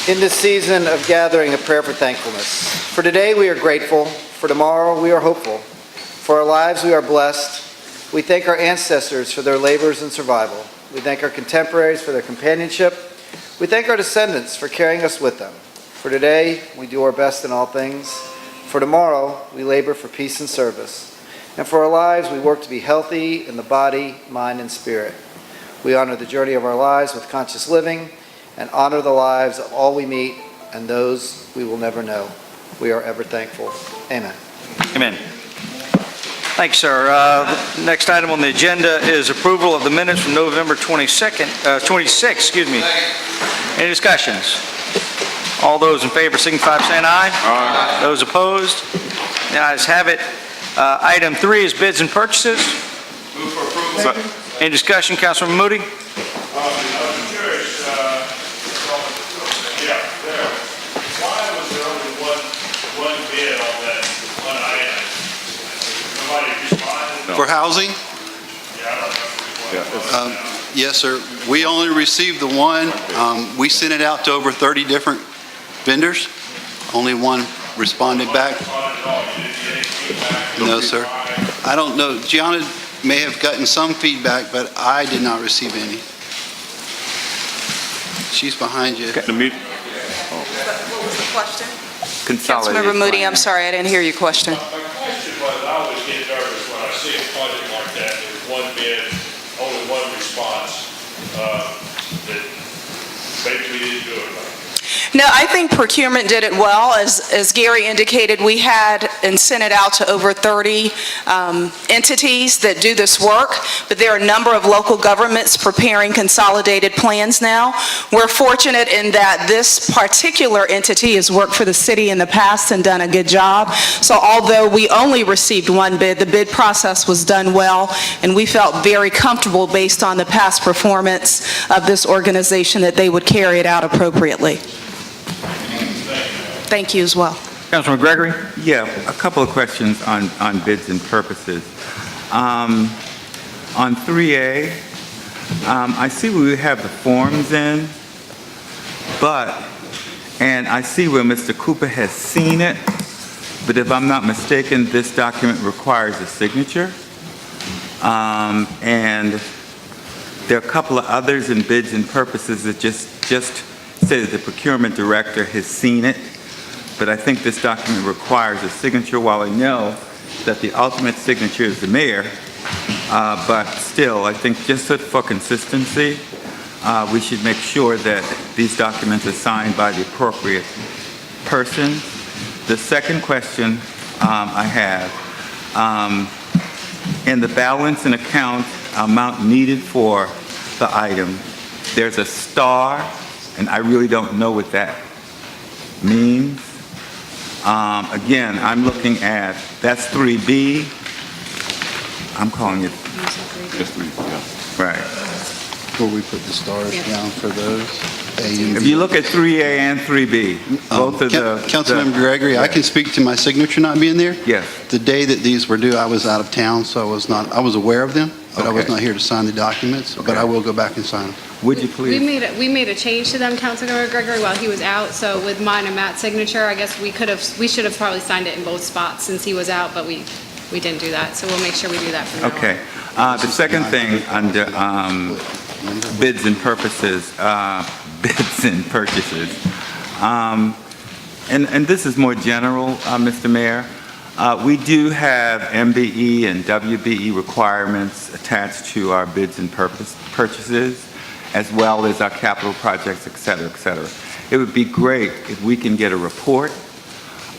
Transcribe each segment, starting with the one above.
in this season of gathering a prayer for thankfulness. For today we are grateful. For tomorrow we are hopeful. For our lives we are blessed. We thank our ancestors for their labors and survival. We thank our contemporaries for their companionship. We thank our descendants for carrying us with them. For today we do our best in all things. For tomorrow we labor for peace and service. And for our lives we work to be healthy in the body, mind, and spirit. We honor the journey of our lives with conscious living and honor the lives of all we meet and those we will never know. We are ever thankful. Amen. Amen. Thanks, sir. The next item on the agenda is approval of the minutes from November 26th. Any discussions? All those in favor signify by saying aye. Aye. Those opposed? The ayes have it. Item 3 is bids and purchases. Move for approval. Any discussion, Councilman Moody? I was curious, why was there only one bid on that one item? Nobody responded? For housing? Yeah, I don't know. Yes, sir. We only received the one. We sent it out to over 30 different vendors. Only one responded back. No, sir. I don't know. Gianna may have gotten some feedback, but I did not receive any. She's behind you. What was the question? Councilmember Moody, I'm sorry, I didn't hear your question. My question was, I always get nervous when I see a project like that. There's one bid, only one response. That maybe we didn't do it right. No, I think procurement did it well. As Gary indicated, we had and sent it out to over 30 entities that do this work, but there are a number of local governments preparing consolidated plans now. We're fortunate in that this particular entity has worked for the city in the past and done a good job. So although we only received one bid, the bid process was done well, and we felt very comfortable based on the past performance of this organization that they would carry it out appropriately. Thank you as well. Councilman Gregory? Yeah, a couple of questions on bids and purposes. On 3A, I see where we have the forms in, and I see where Mr. Cooper has seen it, but if I'm not mistaken, this document requires a signature. And there are a couple of others in bids and purposes that just say that the procurement director has seen it, but I think this document requires a signature. While I know that the ultimate signature is the mayor, but still, I think just for consistency, we should make sure that these documents are signed by the appropriate person. The second question I have, in the balance and account amount needed for the item, there's a star, and I really don't know what that means. Again, I'm looking at, that's 3B. I'm calling it. Just 3, yeah. Right. Before we put the stars down for those. A and If B. you look at 3A and 3B, both of Councilmember Gregory, I can speak to my signature not being there. Yes. The day that these were due, I was out of town, so I was aware of them, but I was Okay. not here to sign the documents, but Okay. I will go back and sign them. Would you please? We made a change to them, Councilmember Gregory, while he was out. So with mine and Matt's signature, I guess we should have probably signed it in both spots since he was out, but we didn't do that. So we'll make sure we do that from now on. Okay. The second thing under bids and purposes, bids and purchases, and this is more general, Mr. Mayor. We do have MBE and WBE requirements attached to our bids and purchases, as well as our capital projects, et cetera, et cetera. It would be great if we can get a report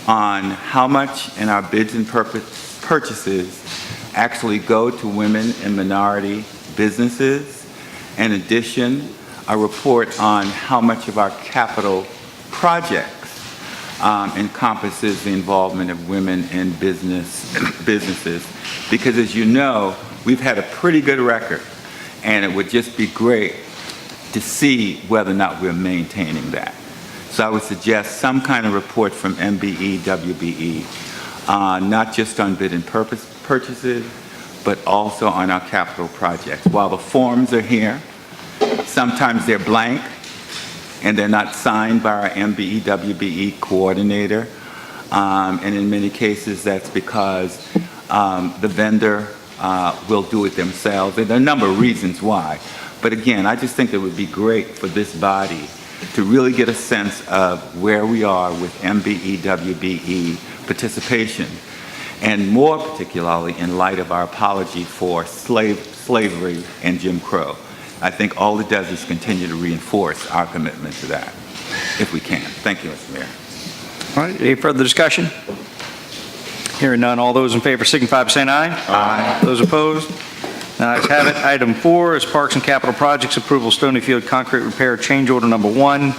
on how much in our bids and purchases actually go to women and minority businesses. In addition, a report on how much of our capital projects encompasses the involvement of women in businesses. Because as you know, we've had a pretty good record, and it would just be great to see whether or not we're maintaining that. So I would suggest some kind of report from MBE, WBE, not just on bid and purchases, but also on our capital projects. While the forms are here, sometimes they're blank, and they're not signed by our MBE, WBE coordinator. And in many cases, that's because the vendor will do it themselves. And there are a number of reasons why. But again, I just think it would be great for this body to really get a sense of where we are with MBE, WBE participation, and more particularly in light of our apology for slavery and Jim Crow. I think all it does is continue to reinforce our commitment to that, if we can. Thank you, Mr. Mayor. All right, any further discussion? Hearing none, all those in favor signify by saying aye. Aye. Those opposed? The ayes have it. Item 4 is Parks and Capital Projects Approval, Stonyfield Concrete Repair Change Order Number 1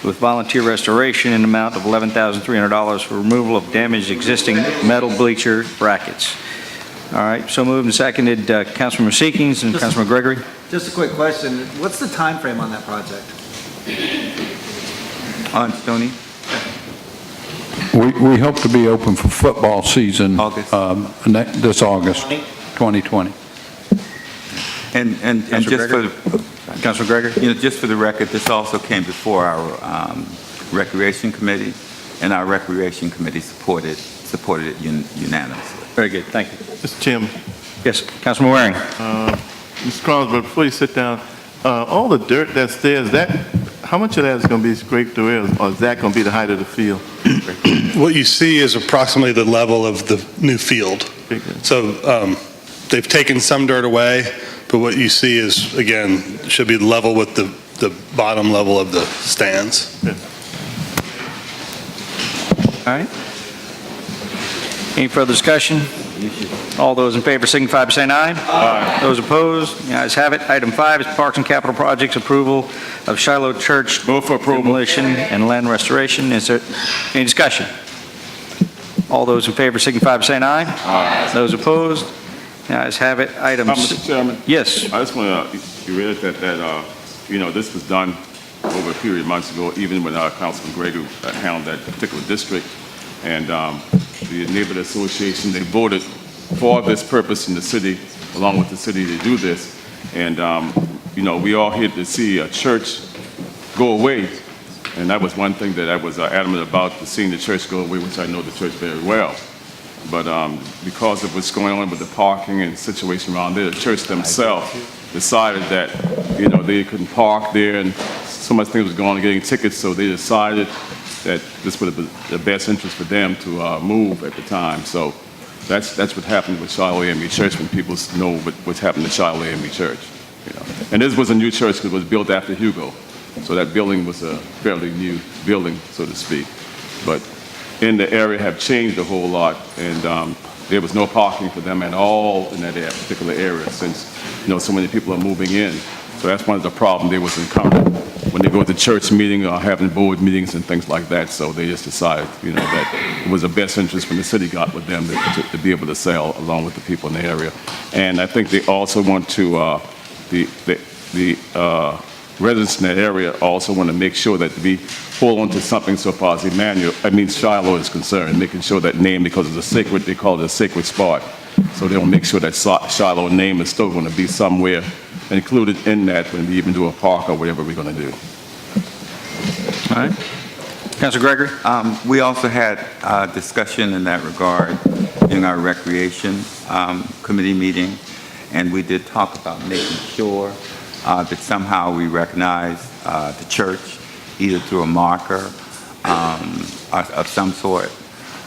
with volunteer restoration in the amount of $11,300 for removal of damaged existing metal bleacher brackets. All right, so moved and seconded, Councilman Seekings and Councilman Gregory. Just a quick question. What's the time frame on that project? On Stoney? We hope to be open for football season. August. This August, 2020. And just for, Councilman Gregory. just for the record, this also came before our Recreation Committee, and our Recreation Committee supported it unanimously. Very good, thank you. Mr. Chairman, Yes, Councilman Waring. Mr. Crosby, before you sit down, all the dirt that's there, how much of that is going to be scraped away, or is that going to be the height of the field? What you see is approximately the level of the new field. So they've taken some dirt away, but what you see is, again, should be level with the bottom level of the stands. All right. Any further discussion? All those in favor signify by saying aye. Aye. Those opposed? The ayes have it. Item 5 is Parks and Capital Projects Approval of Shiloh Church. Move for approval. Demolition and land restoration. Is there any discussion? All those in favor signify by saying aye. Aye. Those opposed? The ayes have it. Item Mr. Chairman, Yes. I just want to reiterate that this was done over a period of months ago, even when Councilman Gregory handled that particular district. And the neighborhood association, they voted for this purpose in the city, along with the city, to do this. And, we all here to see a church go away. And that was one thing that I was adamant about, seeing the church go away, which I know the church very well. But because of what's going on with the parking and situation around there, the church themselves decided that, they couldn't park there, and so much things was going on, getting tickets, so they decided that this would have been the best interest for them to move at the time. So that's what happened with Shiloh AME Church, when people know what's happened to Shiloh AME Church. And this was a new church because it was built after Hugo. So that building was a fairly new building, so to speak. But in the area have changed a whole lot, and there was no parking for them at all in that particular area, since so many people are moving in. So that's one of the problems they was encountering when they go to church meeting or having board meetings and things like that. So they just decided, that it was the best interest when the city got with them to be able to sell along with the people in the area. And I think they also want to, the residents in that area also want to make sure that we hold on to something so far as Shiloh is concerned, making sure that name, because it's a sacred, they call it a sacred spot. So they'll make sure that Shiloh name is still going to be somewhere included in that when we even do a park or whatever we're going to do. All right. Councilor Gregory? We also had discussion in that regard in our Recreation Committee meeting, and we did talk about making sure that somehow we recognize the church, either through a marker of some sort.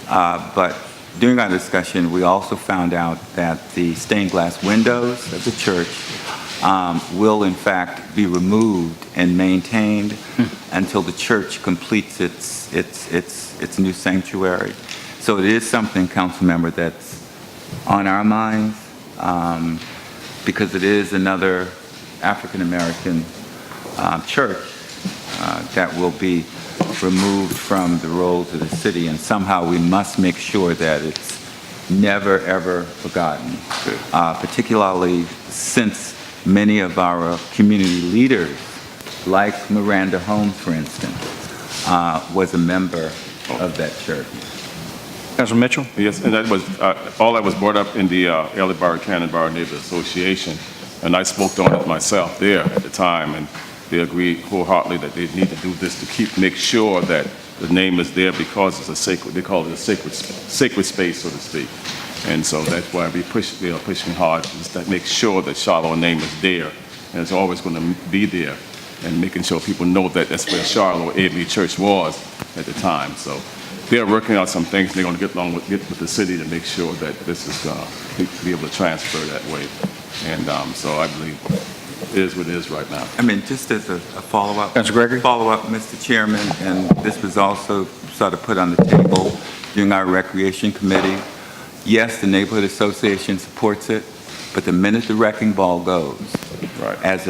But during our discussion, we also found out that the stained glass windows of the church will in fact be removed and maintained until the church completes its new sanctuary. So it is something, council member, that's on our minds, because it is another African American church that will be removed from the rolls of the city, and somehow we must make sure that it's never ever forgotten, particularly since many of our community leaders, like Miranda Holmes, for instance, was a member of that church. Councilman Mitchell? Yes, and that was all that was brought up in the Ellie Bar Cannon Bar Neighborhood Association, and I spoke on it myself there at the time, and they agreed wholeheartedly that they need to do this to make sure that the name is there because it's a sacred, they call it a sacred space, so to speak. And so that's why they are pushing hard to make sure that Shiloh name is there, and it's always going to be there, and making sure people know that that's where Shiloh AME Church was at the time. So they're working out some things. They're going to get with the city to make sure that this is going to be able to transfer that way. And so I believe it is what it is right now. I mean, just as a follow-up. Councilor Gregory? Follow-up, Mr. Chairman, and this was also sort of put on the table during our Recreation Committee. Yes, the Neighborhood Association supports it, but the minute the wrecking ball goes, Right. as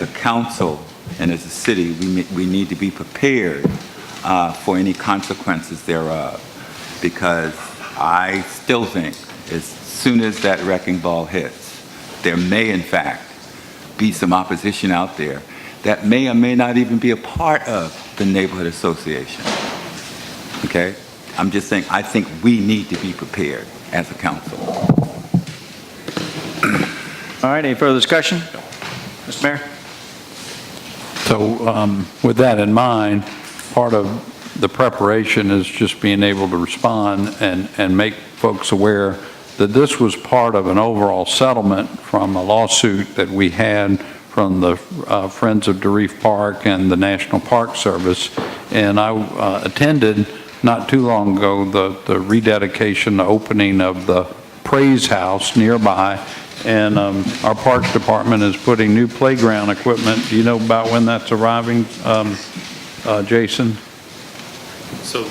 a council and as a city, we need to be prepared for any consequences thereof, because I still think as soon as that wrecking ball hits, there may in fact be some opposition out there that may or may not even be a part of the neighborhood association. Okay? I'm just saying, I think we need to be prepared as a council. All right, any further discussion? Mr. Mayor? So with that in mind, part of the preparation is just being able to respond and make folks aware that this was part of an overall settlement from a lawsuit that we had from the Friends of DeReef Park and the National Park Service. And I attended not too long ago the rededication, the opening of the Praise House nearby. And our Parks Department is putting new playground equipment. Do you know about when that's arriving, Jason? So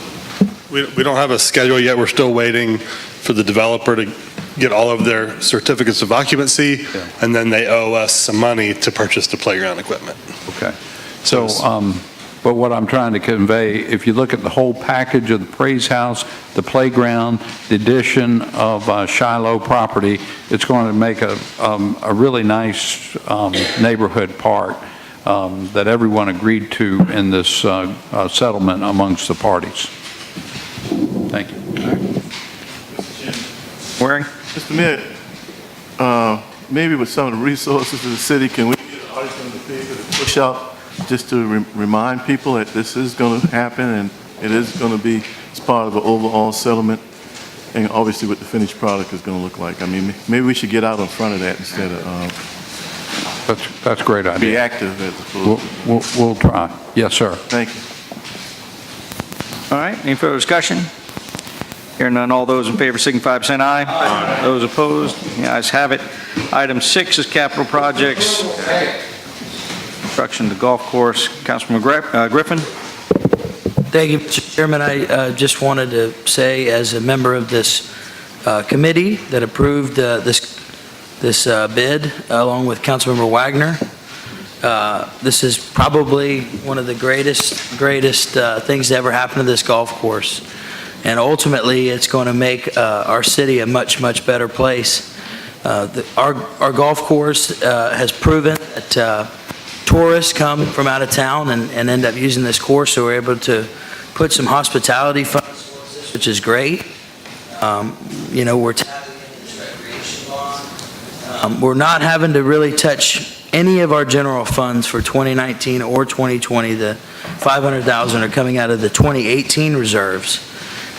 we don't have a schedule yet. We're still waiting for the developer to get all of their certificates of occupancy, and then they owe us some money to purchase the playground equipment. Okay. So, but what I'm trying to convey, if you look at the whole package of the Praise House, the playground, the addition of Shiloh property, it's going to make a really nice neighborhood park that everyone agreed to in this settlement amongst the parties. Thank you. Waring? Mr. Mayor, maybe with some of the resources of the city, can we get an article in the paper to push out just to remind people that this is going to happen and it is going to be as part of an overall settlement, and obviously what the finished product is going to look like. I mean, maybe we should get out in front of that instead of That's a great idea. be active as opposed to. We'll try. Yes, sir. Thank you. All right, any further discussion? Hearing none, all those in favor signify by saying aye. Aye. Those opposed, the ayes have it. Item 6 is capital projects. Construction of the golf course. Councilman Griffin? Thank you, Mr. Chairman. I just wanted to say, as a member of this committee that approved this bid, along with Councilmember Wagner, this is probably one of the greatest things to ever happen to this golf course. And ultimately, it's going to make our city a much, much better place. Our golf course has proven that tourists come from out of town and end up using this course, so we're able to put some hospitality funds, which is great. We're tapping into this recreation bond. We're not having to really touch any of our general funds for 2019 or 2020. The $500,000 are coming out of the 2018 reserves.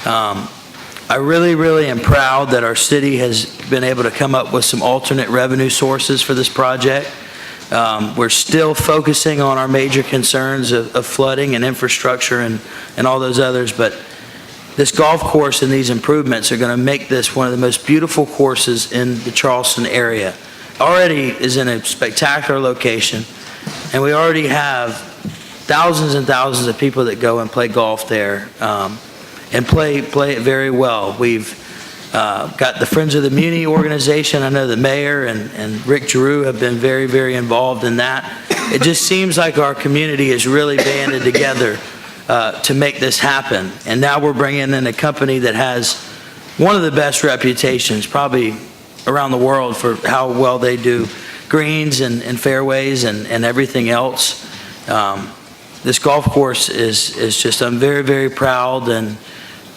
I really am proud that our city has been able to come up with some alternate revenue sources for this project. We're still focusing on our major concerns of flooding and infrastructure and all those others, but this golf course and these improvements are going to make this one of the most beautiful courses in the Charleston area. Already is in a spectacular location, and we already have thousands and thousands of people that go and play golf there. And play it very well. We've got the Friends of the Muni organization. I know the mayor and Rick Giroux have been very, very involved in that. It just seems like our community is really banded together to make this happen. And now we're bringing in a company that has one of the best reputations, probably around the world, for how well they do greens and fairways and everything else. This golf course is just, I'm very, very proud, and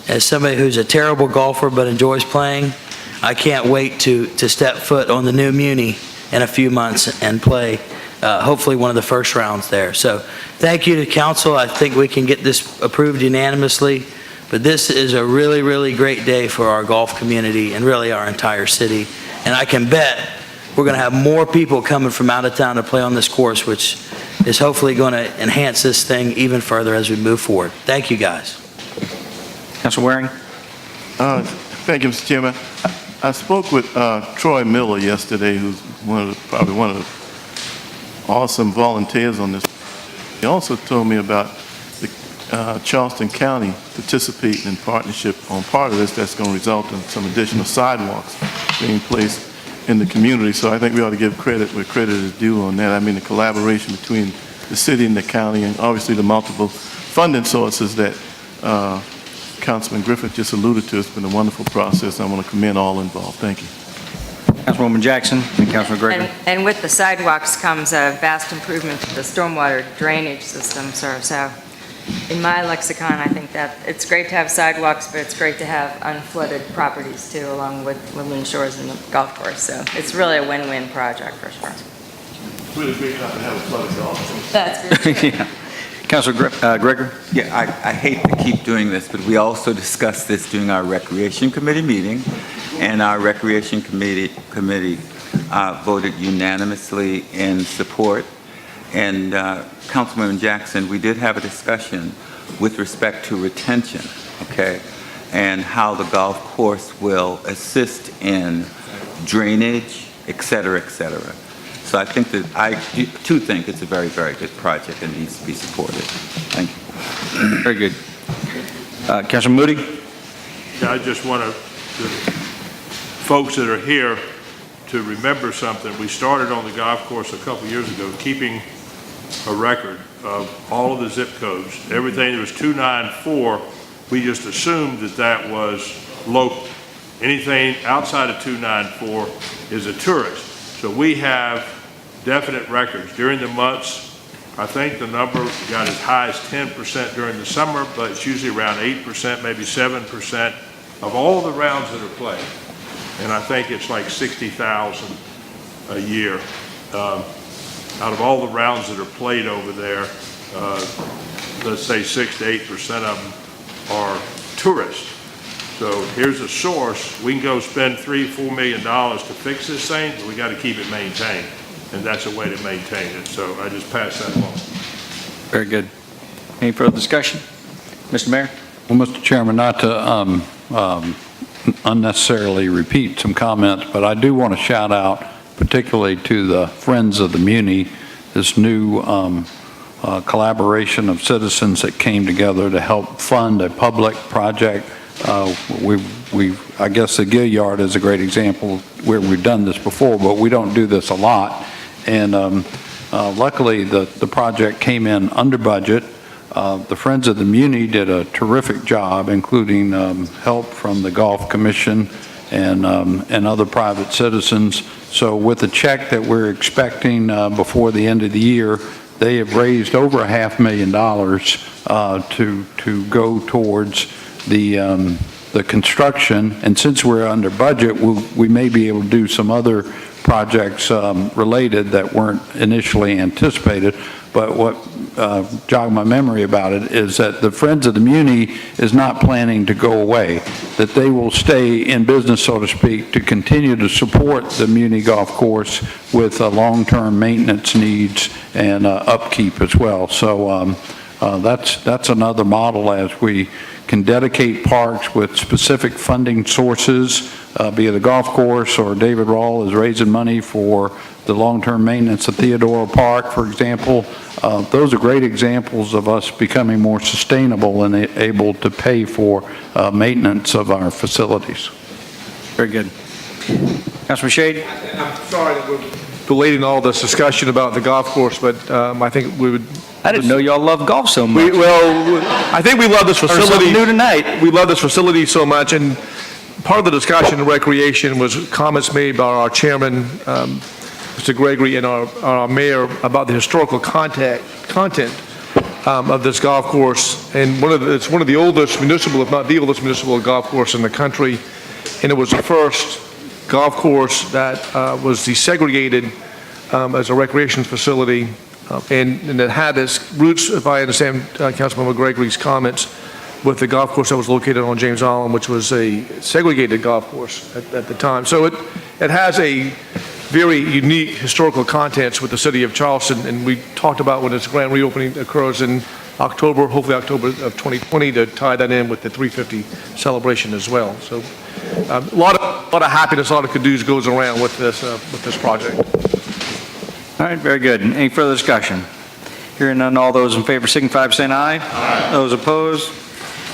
as somebody who's a terrible golfer but enjoys playing, I can't wait to step foot on the new Muni in a few months and play hopefully one of the first rounds there. So thank you to council. I think we can get this approved unanimously, but this is a really, really great day for our golf community and really our entire city. And I can bet we're going to have more people coming from out of town to play on this course, which is hopefully going to enhance this thing even further as we move forward. Thank you, guys. Councilor Waring? Thank you, Mr. Chairman. I spoke with Troy Miller yesterday, who's probably one of the awesome volunteers on this. He also told me about the Charleston County participating in partnership on part of this that's going to result in some additional sidewalks being placed in the community. So I think we ought to give credit where credit is due on that. I mean, the collaboration between the city and the county, and obviously the multiple funding sources that Councilman Griffith just alluded to. It's been a wonderful process. I want to commend all involved. Thank you. Councilwoman Jackson and Councilman Gregory. And with the sidewalks comes a vast improvement to the stormwater drainage system, sir. So in my lexicon, I think that it's great to have sidewalks, but it's great to have unflooded properties too, along with lagoon shores and the golf course. So it's really a win-win project for sure. Really great not to have a flooded golf. That's good. Yeah. Councilor Gregory? Yeah, I hate to keep doing this, but we also discussed this during our Recreation Committee meeting, and our Recreation Committee voted unanimously in support. And Councilwoman Jackson, we did have a discussion with respect to retention, okay, and how the golf course will assist in drainage, et cetera, et cetera. So I think that I too think it's a very, very good project and needs to be supported. Thank you. Very good. Councilor Moody? Yeah, I just want the folks that are here to remember something. We started on the golf course a couple years ago, keeping a record of all of the zip codes. Everything that was 294, we just assumed that that was local. Anything outside of 294 is a tourist. So we have definite records. During the months, I think the number got as high as 10% during the summer, but it's usually around 8%, maybe 7% of all the rounds that are played. And I think it's like 60,000 a year. Out of all the rounds that are played over there, let's say 6 to 8% of them are tourists. So here's a source. We can go spend $3-4 million to fix this thing, but we got to keep it maintained. And that's a way to maintain it. So I just pass that along. Very good. Any further discussion? Mr. Mayor? Well, Mr. Chairman, not to unnecessarily repeat some comments, but I do want to shout out particularly to the Friends of the Muni, this new collaboration of citizens that came together to help fund a public project. I guess the Gill Yard is a great example where we've done this before, but we don't do this a lot. And luckily, the project came in under budget. The Friends of the Muni did a terrific job, including help from the Golf Commission and other private citizens. So with the check that we're expecting before the end of the year, they have raised over $500,000 to go towards the construction. And since we're under budget, we may be able to do some other projects related that weren't initially anticipated. But what jogged my memory about it is that the Friends of the Muni is not planning to go away, that they will stay in business, so to speak, to continue to support the Muni Golf Course with long-term maintenance needs and upkeep as well. So that's another model as we can dedicate parks with specific funding sources, be it a golf course or David Rawl is raising money for the long-term maintenance of Theodore Park, for example. Those are great examples of us becoming more sustainable and able to pay for maintenance of our facilities. Very good. Councilman Shade? I'm sorry that we're belating all this discussion about the golf course, but I think we would... I didn't know y'all love golf so much. I think we love this facility. Something new tonight. We love this facility so much, and part of the discussion in recreation was comments made by our chairman, Mr. Gregory, and our mayor about the historical content of this golf course. And it's one of the oldest municipal, if not the oldest municipal golf course in the country, and it was the first golf course that was desegregated as a recreation facility, and it had its roots, if I understand Councilmember Gregory's comments, with the golf course that was located on James Island, which was a segregated golf course at the time. So it has a very unique historical contents with the city of Charleston, and we talked about when its grand reopening occurs in October, hopefully October of 2020, to tie that in with the 350 celebration as well. So a lot of happiness, a lot of good-news goes around with this project. All right, very good. Any further discussion? Hearing none, all those in favor signify by saying aye. Aye. Those opposed?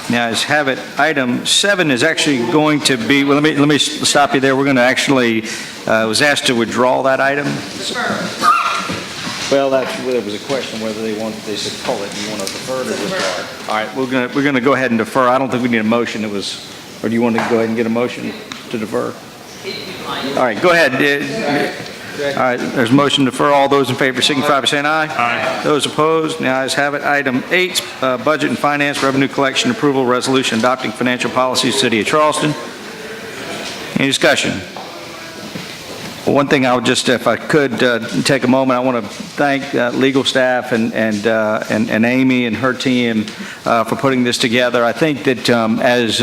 The ayes have it. Item 7 is actually going to be, well, let me stop you there. We're going to actually, was asked to withdraw that item. Well, there was a question whether they should pull it. Do you want to defer or withdraw? All right, we're going to go ahead and defer. I don't think we need a motion. Or do you want to go ahead and get a motion to defer? All right, go ahead. All right, there's a motion to defer. All those in favor signify by saying aye. Aye. Those opposed, the ayes have it. Item 8, Budget and Finance Revenue Collection Approval Resolution adopting financial policies, City of Charleston. Any discussion? Well, one thing I would just, if I could take a moment, I want to thank legal staff and Amy and her team for putting this together. I think that as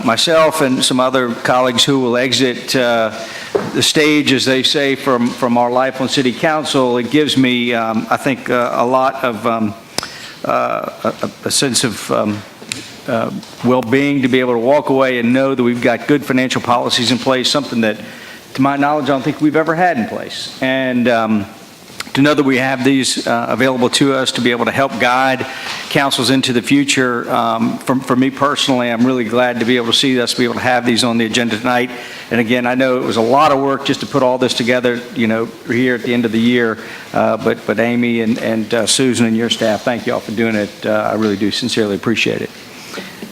myself and some other colleagues who will exit the stage, as they say, from our life on City Council, it gives me, I think, a lot of a sense of well-being to be able to walk away and know that we've got good financial policies in place, something that, to my knowledge, I don't think we've ever had in place. And to know that we have these available to us to be able to help guide councils into the future. For me personally, I'm really glad to be able to see us be able to have these on the agenda tonight. And again, I know it was a lot of work just to put all this together, here at the end of the year. But Amy and Susan and your staff, thank you all for doing it. I really do sincerely appreciate it.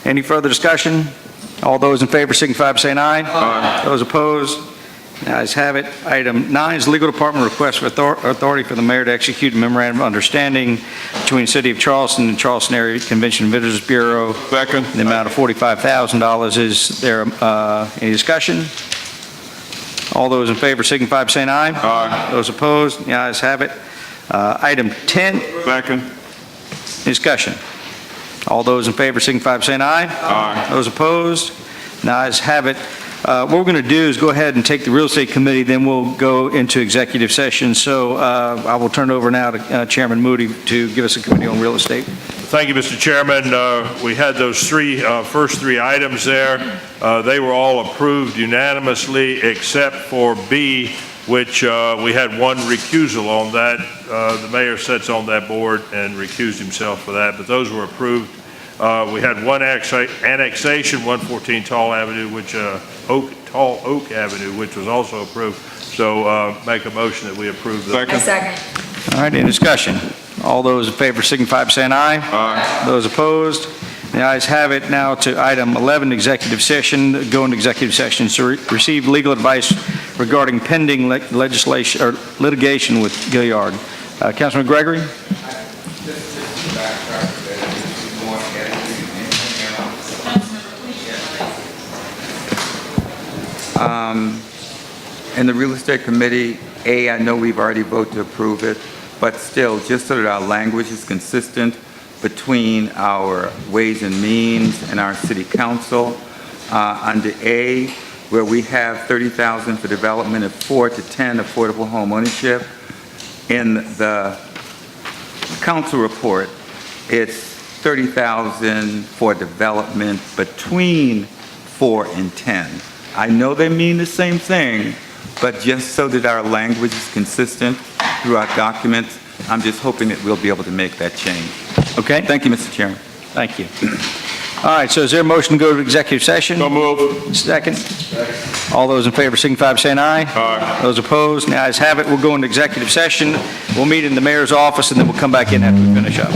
Any further discussion? All those in favor signify by saying aye. Aye. Those opposed? The ayes have it. Item 9 is Legal Department request for authority for the mayor to execute a memorandum of understanding between the City of Charleston and Charleston Area Convention and Visitors Bureau. Second. The amount of $45,000. Is there any discussion? All those in favor signify by saying aye. Aye. Those opposed? The ayes have it. Item 10. Second. Discussion. All those in favor signify by saying aye. Aye. Those opposed? The ayes have it. What we're going to do is go ahead and take the Real Estate Committee, then we'll go into executive session. So I will turn it over now to Chairman Moody to give us a committee on real estate. Thank you, Mr. Chairman. We had those first three items there. They were all approved unanimously except for B, which we had one recusal on that. The mayor sits on that board and recused himself for that, but those were approved. We had one annexation, 114 Tall Avenue, Tall Oak Avenue, which was also approved. So make a motion that we approve the. I second. All right, any discussion? All those in favor signify by saying aye. Aye. Those opposed? The ayes have it. Now to item 11, executive session. Go into executive session to receive legal advice regarding pending legislation or litigation with Gilliard. Councilman Gregory? In the Real Estate Committee, I know we've already voted to approve it, but still, just so that our language is consistent between our Ways and Means and our City Council, under A, where we have $30,000 for development of 4 to 10 affordable home ownership, in the council report, it's $30,000 for development between 4 and 10. I know they mean the same thing, but just so that our language is consistent through our documents, I'm just hoping that we'll be able to make that change. Okay. Thank you, Mr. Chairman. Thank you. All right, so is there a motion to go to executive session? So move. Second. All those in favor signify by saying aye. Aye. Those opposed? The ayes have it. We'll go into executive session. We'll meet in the mayor's office, and then we'll come back in after we finish up.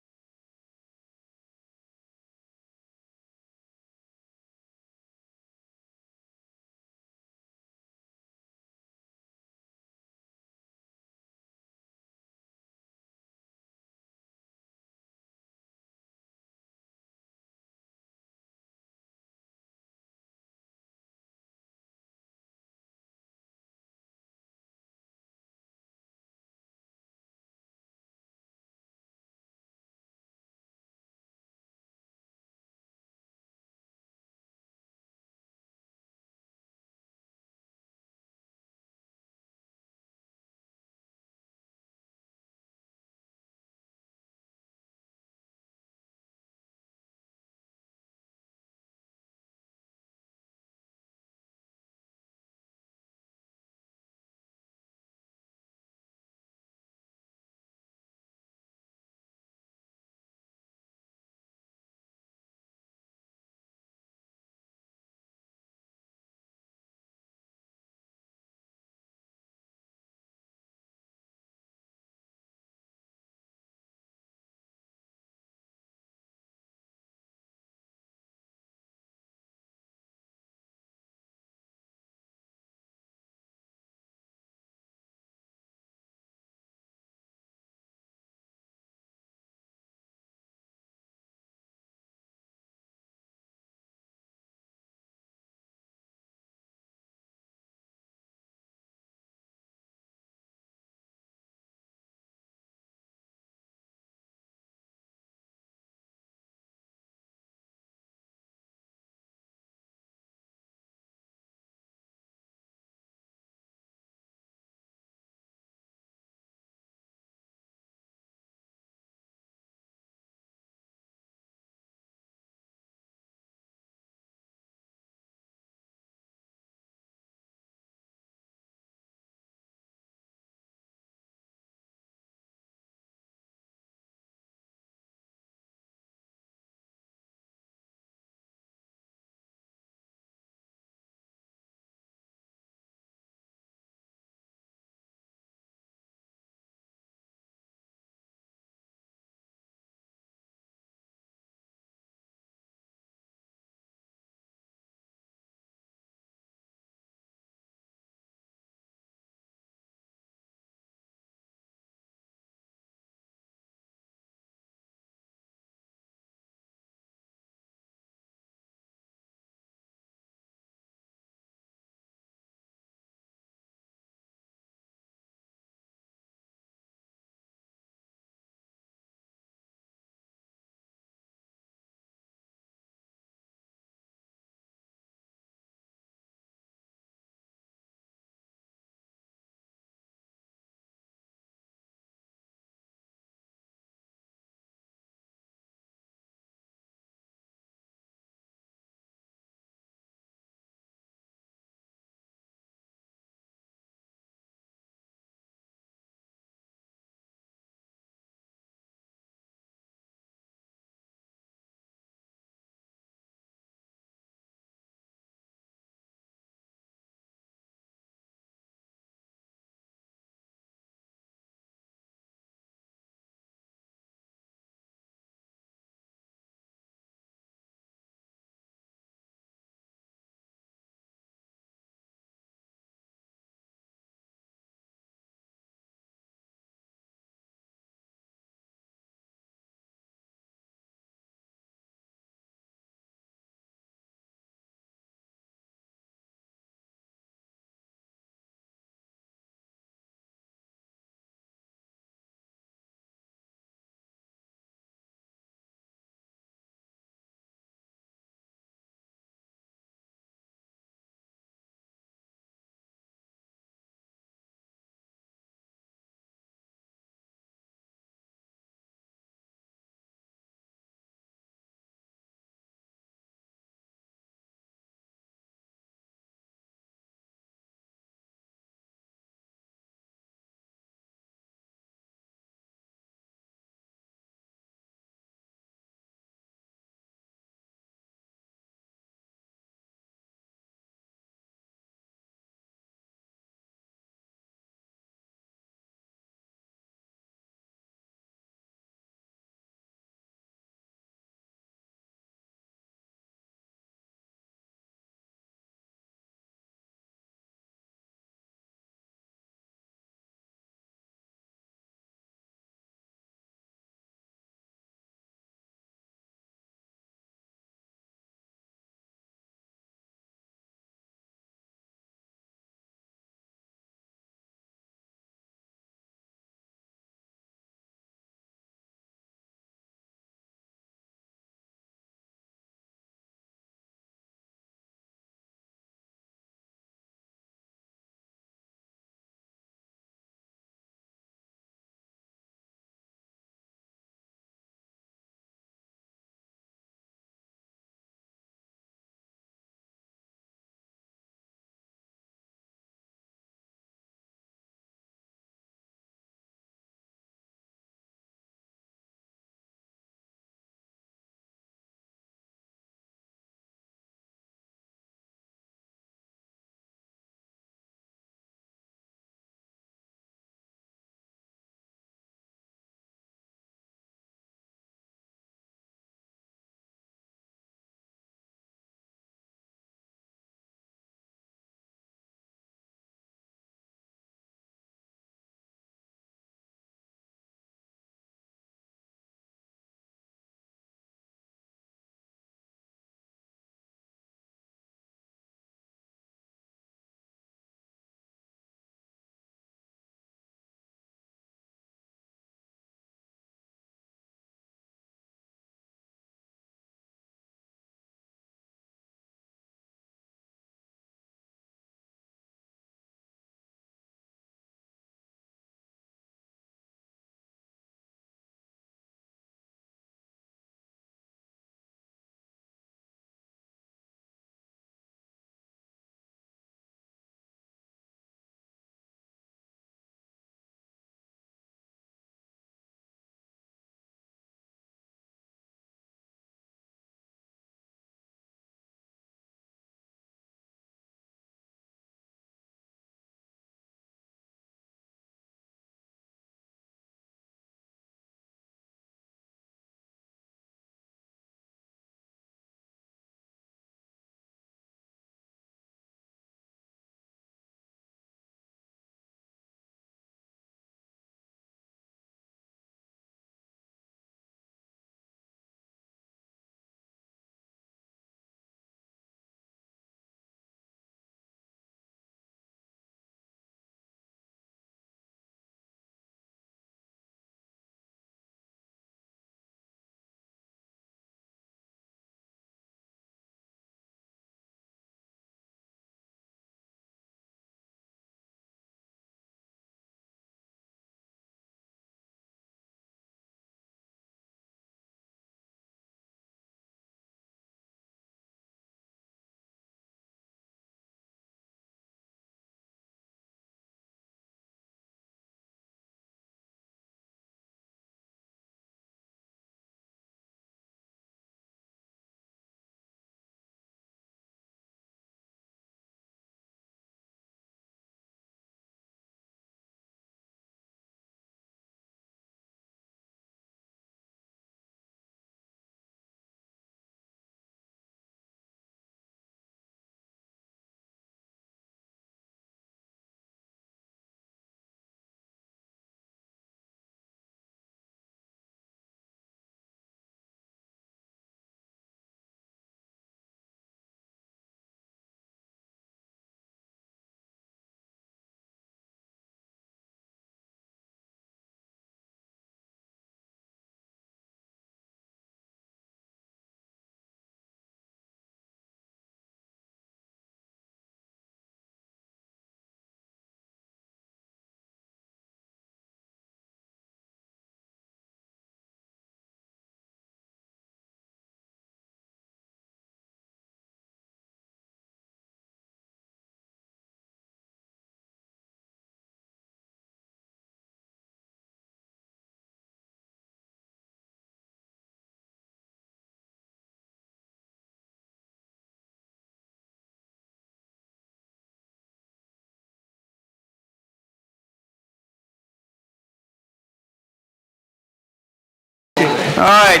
All right.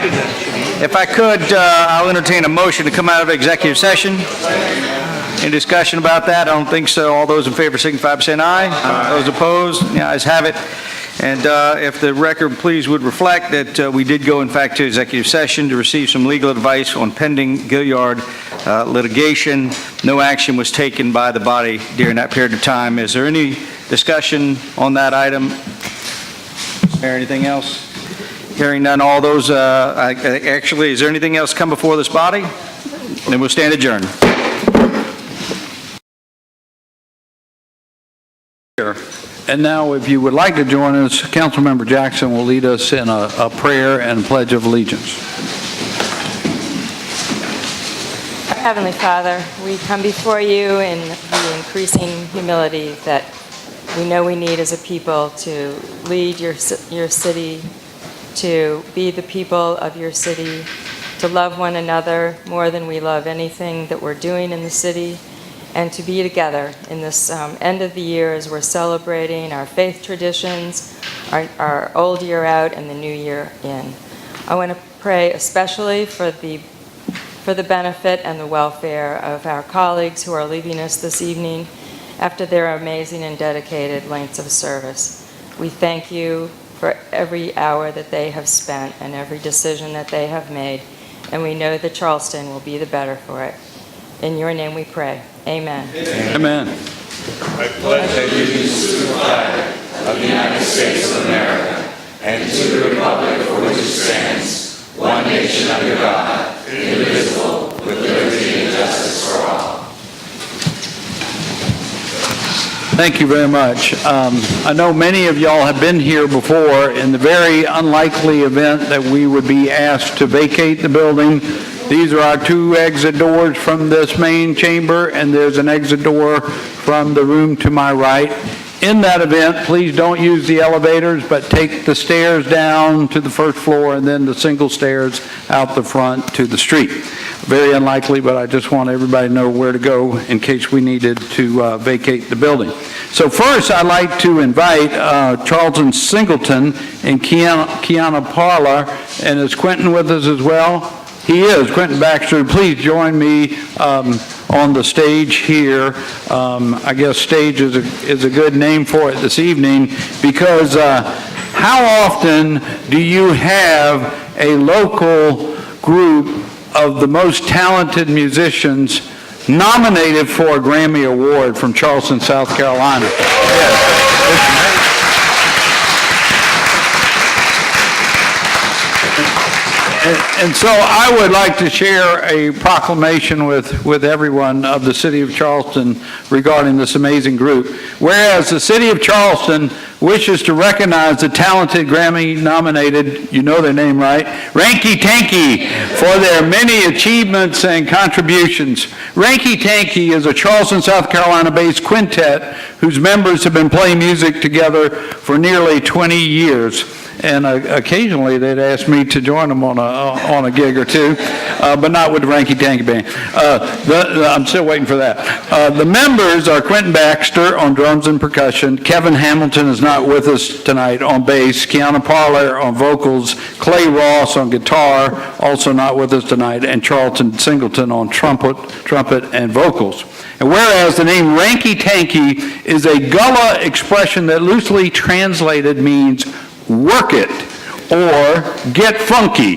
If I could, I'll entertain a motion to come out of executive session. Any discussion about that? I don't think so. All those in favor signify by saying aye. Those opposed? The ayes have it. And if the record, please, would reflect that we did go, in fact, to executive session to receive some legal advice on pending Gilliard litigation. No action was taken by the body during that period of time. Is there any discussion on that item? Is there anything else? Hearing none, all those, actually, is there anything else come before this body? Then we'll stand adjourned. And now, if you would like to join us, Councilmember Jackson will lead us in a prayer and pledge of allegiance. Heavenly Father, we come before you in the increasing humility that we know we need as a people to lead your city, to be the people of your city, to love one another more than we love anything that we're doing in the city, and to be together in this end of the year as we're celebrating our faith traditions, our old year out and the new year in. I want to pray especially for the benefit and the welfare of our colleagues who are leaving us this evening after their amazing and dedicated lengths of service. We thank you for every hour that they have spent and every decision that they have made, and we know that Charleston will be the better for it. In your name we pray. Amen. Amen. I pledge allegiance to the flag of the United States of America and to the republic for which it stands, one nation under God, indivisible, with liberty and justice for all. Thank you very much. I know many of y'all have been here before in the very unlikely event that we would be asked to vacate the building. These are our two exit doors from this main chamber, and there's an exit door from the room to my right. In that event, please don't use the elevators, but take the stairs down to the first floor and then the single stairs out the front to the street. Very unlikely, but I just want everybody to know where to go in case we needed to vacate the building. So first, I'd like to invite Charleston Singleton and Kiana Parler, and is Quentin with us as well? He is. Quentin Baxter, please join me on the stage here. I guess stage is a good name for it this evening, because how often do you have a local group of the most talented musicians nominated for a Grammy Award from Charleston, South Carolina? Yes. And so I would like to share a proclamation with everyone of the city of Charleston regarding this amazing group. Whereas the city of Charleston wishes to recognize the talented Grammy-nominated, you know their name, right? Ranky Tanky, for their many achievements and contributions. Ranky Tanky is a Charleston, South Carolina-based quintet whose members have been playing music together for nearly 20 years. And occasionally they'd ask me to join them on a gig or two, but not with the Ranky Tanky Band. I'm still waiting for that. The members are Quentin Baxter on drums and percussion. Kevin Hamilton is not with us tonight on bass. Kiana Parler on vocals. Clay Ross on guitar, also not with us tonight. And Charleston Singleton on trumpet and vocals. And whereas the name Ranky Tanky is a Gullah expression that loosely translated means work it or get funky.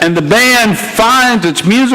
And the band finds its musical